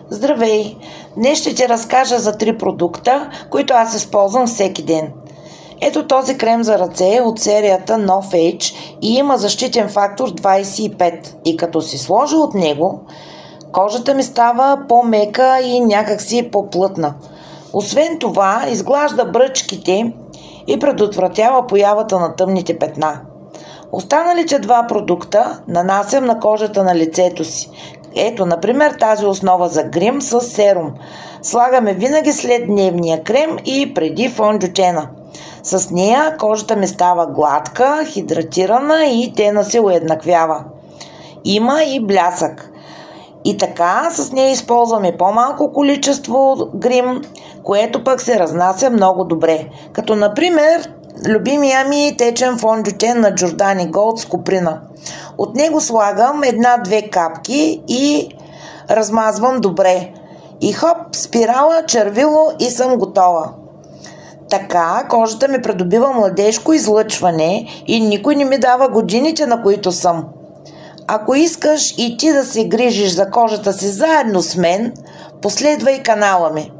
Здравей! Днес ще ти разкажа за 3 продукта, които аз използвам всеки ден. Ето този крем за ръце от серията No Age и има защитен фактор 25. И като си сложа от него, кожата ми става по-мека и някакси по-плътна. Освен това, изглажда бръчките и предотвратява появата на тъмните петна. Останалите 2 продукта нанасям на кожата на лицето си. Ето, например, тази основа за грим с серум. Слагаме винаги след дневния крем и преди фондютена. С нея кожата ми става гладка, хидратирана и тена се уеднаквява. Има и блясък. И така с нея използваме по-малко количество грим, което пък се разнася много добре. Като например любимия ми течен фондютен на Giordani Gold с коприна. От него слагам 1-2 капки и размазвам добре. И хоп, спирала, червило и съм готова. Така кожата ми придобива младежко излъчване и никой не ми дава годините, на които съм. Ако искаш и ти да се грижиш за кожата си заедно с мен, последвай канала ми.